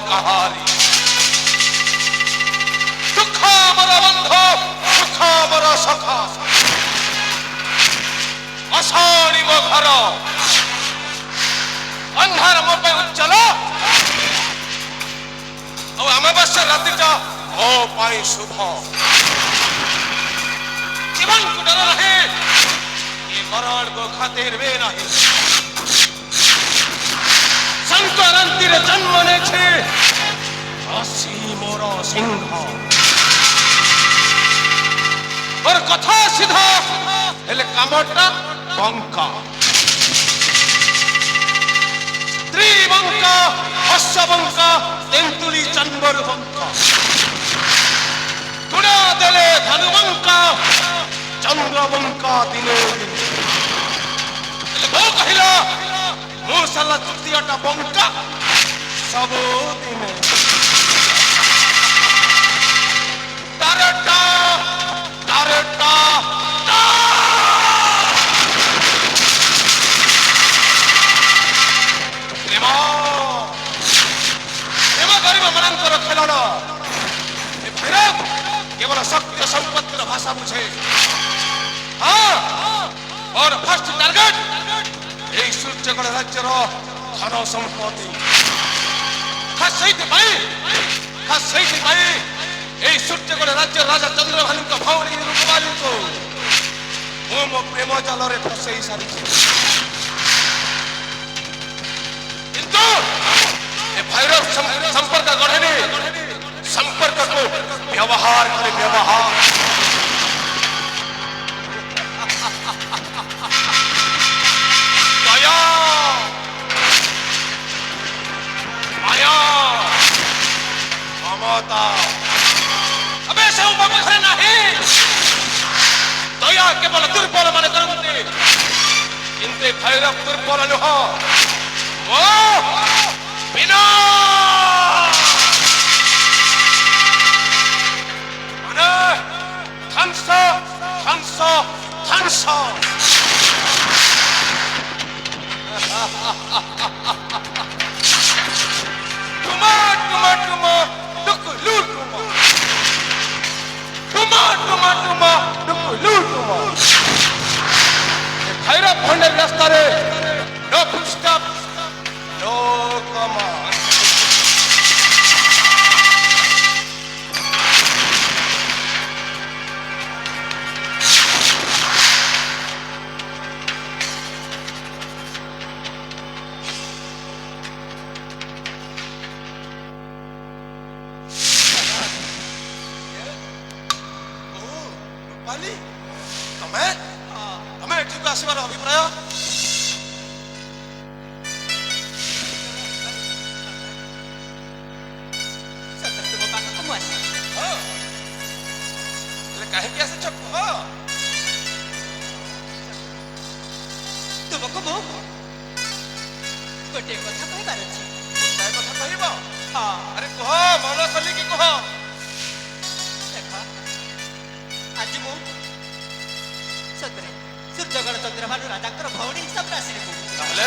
কাহারি সুখ মর বন্ধ সুখ মর সখা অসারিব ঘর ଅନ୍ଧାର ମୋ ପାଇଁ ଉଜ୍ଜଳ ଆଉ ଅମାବାସ୍ୟା ରାତିଟା ମୋ ପାଇଁ ଶୁଭ ଜୀବନକୁ ଡର ନାହିଁ ଏ ମରଣକୁ ଖାତିର ବି ନାହିଁ ସଂକ୍ରାନ୍ତିରେ ଜନ୍ମ ନେଇଛି ଅସି ମୋର ସିଂହ ମୋର କଥା ସିଧା ହେଲେ କାମଟା ବଙ୍କା ত্রিবঙ্কা অশ্ববঙ্কা তেন্তুলি চন্বর বঙ্কা গুণা দেলে ধনুবঙ্কা চন্দ্রবঙ্কা দিনে বউ কহিলা ମୁଁ ସାଲା ତୃତୀୟଟା ବଙ୍କା ସବୁଦିନେ ତାରଟା ତାରଟା ଖେଳଣ କେବଳ ଶକ୍ତି ସମ୍ପତ୍ତିର ଭାଷା ବୁଝେ ମୋର ଫାର୍ଷ୍ଟ ଟାର୍ଗେଟ এই ସୂର୍ଯ୍ୟଗଡ଼ ରାଜ୍ୟର ଧନ ସମ୍ପତ୍ତି ସେଇଥିପାଇଁ এই ସୂର୍ଯ୍ୟଗଡ଼ ରାଜ୍ୟ ରାଜା ଚନ୍ଦ୍ରଭାନୁଙ୍କ ଭଉଣୀ ରୂପବାଲୀଙ୍କୁ ମୁଁ ମୋ ପ୍ରେମ ଜାଲରେ ଫସେଇ ସାରିଛି କିନ୍ତୁ ଏ ଭୈରବ ସମ୍ପର୍କ ଗଢ଼େନି ସମ୍ପର୍କକୁ ବ୍ୟବହାର କରି ବ୍ୟବହାର ଦୟା ମାୟା ମମତା ଏବେ ସବୁ ମୋ ପାଖରେ ନାହିଁ ଦୟା କେବଳ ଦୁର୍ବଳ ମାନେ କରନ୍ତି କିନ୍ତୁ ଏ ଭୈରବ ଦୁର୍ବଳ ନୁହଁ ଓ ବିନା ধ্বংস টুমা টুমা টুমা টুকুলু টুমা টুমা টুমা টুমা টুকুলু টুমা ভৈরব খণ্ডের রাস্তারে নো ফুটস্টেপ নো কমা ଆସିବାର ଅଭିପ୍ରାୟ ତୁମ ପାଖକୁ ମୁଁ ଆସି ହେଲେ କାହିଁକି ଆସିଛ କୁହ ତୁମକୁ ମୁଁ ଗୋଟିଏ କଥା କହିବାର ଅଛି ଗୋଟାଏ କଥା କହିବ ଆରେ କୁହ ମନ ଖୋଲିକି କୁହ ଦେଖ ଆଜି ମୁଁ ସତରେ ସୂର୍ଯ୍ୟଗଡ଼ ଚନ୍ଦ୍ରଭାନୁ ରାଜାଙ୍କର ଭଉଣୀ ହିସାବରେ ଆସିଲି ତାହେଲେ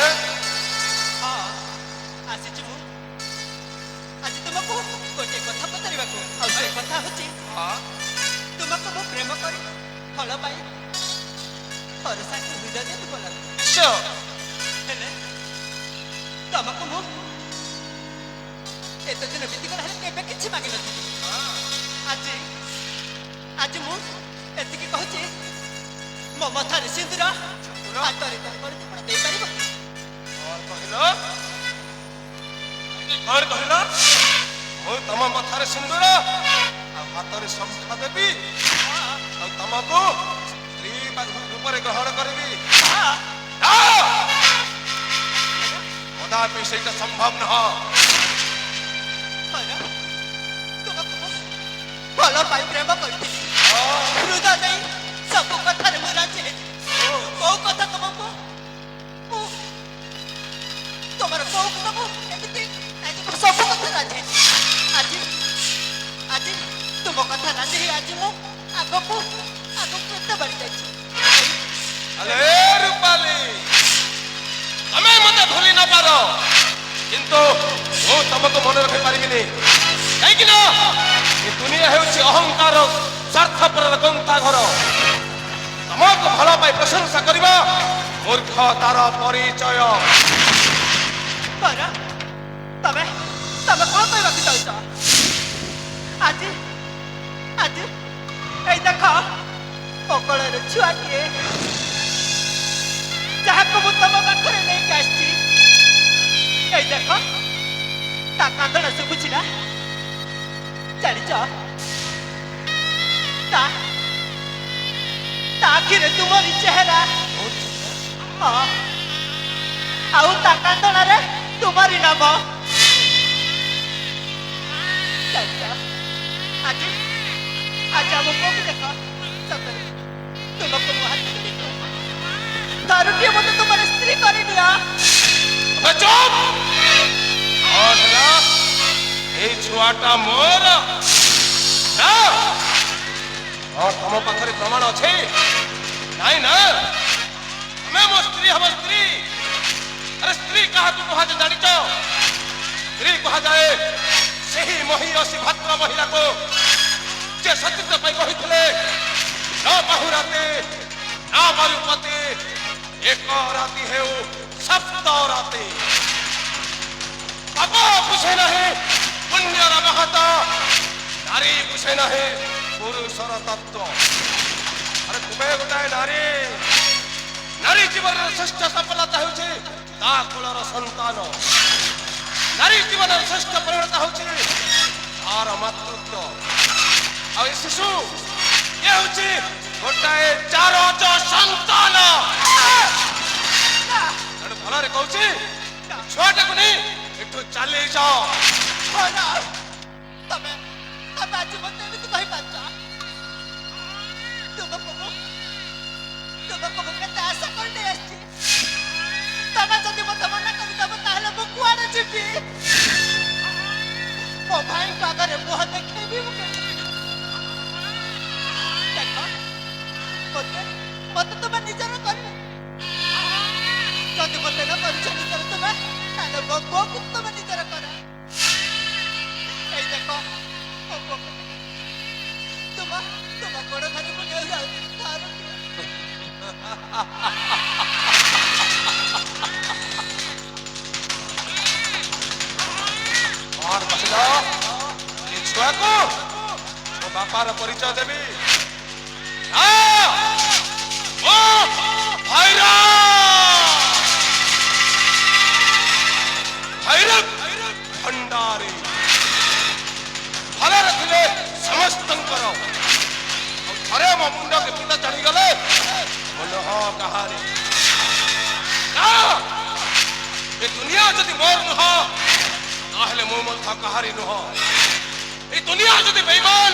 ଆସିଛି ମୁଁ ଆଜି ତୁମକୁ ଗୋଟିଏ କଥା ପଚାରିବାକୁ ଆଉ ସେ କଥା ହଉଛି ତୁମକୁ ମୁଁ ପ୍ରେମ କରି ଫଳ ପାଇ ଭରସାକୁ ହୃଦୟ ଦେବାକୁ ଲାଗୁ ହେଲେ ତମକୁ ମୁଁ ଏତେ ଦିନ ବିତିଗଲା ହେଲେ କେବେ କିଛି ମାଗିନଥିଲି ଆଜି ମୁଁ ଏତିକି କହୁଛି ମୋ ମଥାରେ ସିନ୍ଦୁର ହାତରେ ଦେଇପାରିବ କଣ କହିଲ ମୁଁ ତମ ମଥାରେ ସିନ୍ଦୁର ଆଉ ହାତରେ ଶଙ୍ଖ ଦେବି ଆଉ ତମକୁ ସ୍ତ୍ରୀ ରୂପରେ ଗ୍ରହଣ କରିବି କଦାପି ସେଇଟା ସମ୍ଭବ ନୁହଁ ଭଲ ପାଇ ପ୍ରେମ କରିଥିଲି ହୃଦୟ ଦେଇ ସବୁ କଥାରେ ମୁଁ ରାଜି କୋଉ କଥା ତମକୁ তোমার বউ তবু এমনি ସବୁ କଥା ରାଜି ଆଜି ତୁମ କଥା ରାଜି ହେଇ ଆଜି ମୁଁ ଆଗକୁ ଏତେ ବଢି ଯାଇଛି ଆରେ ରୂପାଲି ତମେ ମତେ ଭୁଲି ନ ପାର କିନ୍ତୁ ମୁଁ ତମକୁ ମନେ ରଖିପାରିବି କରିବିନି କାହିଁକି ନା ଏ ଦୁନିଆ ହେଉଛି ଅହଙ୍କାର ସ୍ୱାର୍ଥପରର ଗନ୍ତା ଘର। ତମକୁ ଭଲ ପାଇ ପ୍ରଶଂସା କରିବା ମୂର୍ଖ ତାର ପରିଚୟ। କର ତମେ ତମେ କଣ କହିବାକୁ ଚାହୁଁଛ? ଆଜି ଆଜି ଏଇ ଦେଖ ପକଳରେ ଛୁଆଟିଏ ଯାହାକୁ ମୁଁ ତମ ପାଖରେ ନେଇକି ଆସିଛି। ଏଇ ଦେଖ ତା କାନ୍ଦଣା ଶୁଭୁଛି ନା? ଜାଣିଛ ତା ଆଖିରେ ତୁମରି ଚେହେରା, ହଁ, ଆଉ ତା କାନ୍ଦଣାରେ ତୁମରି ନାମ। ଜାଣିଛ ଆଜି ଆଜି ଆମ ପୁଅକୁ ଦେଖ, ସତରେ ତୁମକୁ ମୁଁ ହାତ ଧରୁଟିଏ ମତେ ତୁମର ସ୍ତ୍ରୀ କରିନିଅ। ଚୁପ୍! এই ছুয়াটা মোর না। তম পাখে প্রমাণ আছে? নাই না? তুমি মো স্ত্রী হব স্ত্রী। আরে স্ত্রী কাহাকে কুহাযাଏ জানিছ? স্ত্রী কুহাযাଏ ସେହି ମହିୟସୀ ଭାତ୍ର ମହିଳାକୁ ଯେ ସତୀତ୍ୱ ପାଇଁ କହିଥିଲେ ন ବହୁରାତି ন ମରୁପତି ଏକ ରାତି ହେଉ ସପ୍ତ ରାତି। ପାପ ବୁଝେ ନାହିଁ ପୁଣ୍ୟର ମହତ, ନାରୀ ବୁଝେ ନାହିଁ ପୁରୁଷର ତତ୍ତ୍ୱ। ଆରେ ତୁମେ ଗୋଟାଏ ନାରୀ, ନାରୀ ଜୀବନର ଶ୍ରେଷ୍ଠ ସଫଳତା ହେଉଛି ତା କୁଳର ସନ୍ତାନ। ନାରୀ ଜୀବନର ଶ୍ରେଷ୍ଠ ପରିଣତ ହେଉଛି ତାର ମାତୃତ୍ୱ। ଆଉ ଏ ଶିଶୁ ଇଏ ହେଉଛି ଗୋଟାଏ ଚାରୋଜ ସନ୍ତାନ। ତେଣୁ ଭଲରେ କହୁଛି ଛୁଆଟାକୁ ନେଇ ଏଠୁ ଚାଲି ଯାଅ। ତମେ ତମେ ଆଜି ମତେ ଏମିତି କହିପାରୁଛ? ତୁମକୁ ମୁଁ କେତେ ଆଶା କରି ନେଇ ଆସିଛି। ତମେ ଯଦି ମତେ ମନା କରିଦବ ତାହେଲେ ମୁଁ କୁଆଡେ ଯିବି? ମୋ ଭାଇଙ୍କ ଆଗରେ ମୁହଁ ଦେଖେଇବି ମୁଁ କେମିତି? ଦେଖ ମତେ ତୁମେ ନିଜର କରିବ। ଯଦି ମତେ ନ କରୁଛ ନିଜର ତୁମେ, ତାହେଲେ ମୋ ପୁଅକୁ ତୁମେ ନିଜର କର। ଏଇ ଦେଖ ମୋ ପୁଅକୁ ତୁମ ଗୋଡ଼ ଧରି ମୁଁ ନେଇ ଯାଉଛି। କଣ କହିଲ? ଏ ଛୁଆକୁ ମୋ ବାପାର ପରିଚୟ ଦେବି? ଭାଇର ଭଣ୍ଡାରୀ ଭଲରେ ଥିଲେ ସମସ୍ତଙ୍କର। ଥରେ ମୋ ମୁଣ୍ଡ କେତେ ଚଢ଼ିଗଲେ ମନହ କାହାରି। ଏ ଦୁନିଆ ଯଦି ମୋର ନୁହଁ ତାହେଲେ ମୁଁ ମଧ୍ୟ କାହାରି ନୁହଁ। ଏ ଦୁନିଆ ଯଦି ବେଇମାନ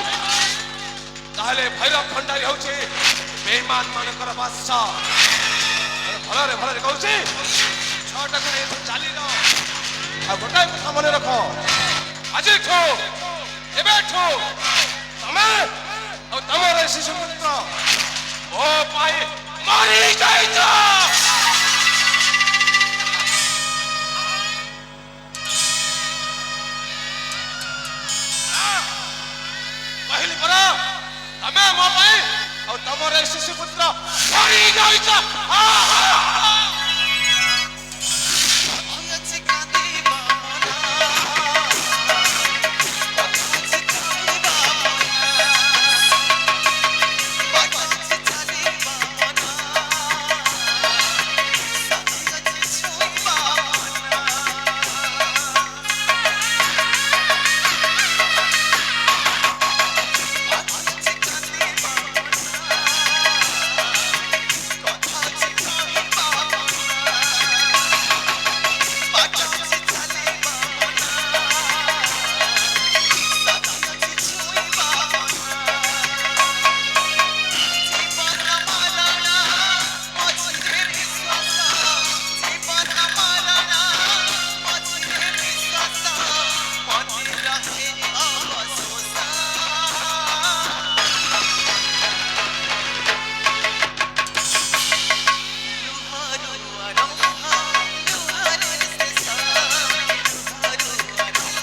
ତାହେଲେ ଭୈରବ ଭଣ୍ଡାରୀ ହେଉଛି ବେଇମାନ ମାନଙ୍କର ବାଦଶାହ। ଭଲରେ ଭଲରେ କହୁଛି ଛଅଟାକୁ ନେଇ ଚାଲିଲ। ଆଉ ଗୋଟାଏ କଥା ମନେ ରଖ, ଆଜିଠୁ ଏବେଠୁ ତମେ ଆଉ ତମର ଶିଶୁ ପୁତ୍ର ମୋ ପାଇଁ ମରି ଯାଇଛ। କହିଲି ପରା ତମେ ମୋ ପାଇଁ ଆଉ ତମର ଶିଶୁ ପୁତ୍ର ମରି ଯାଇଛ।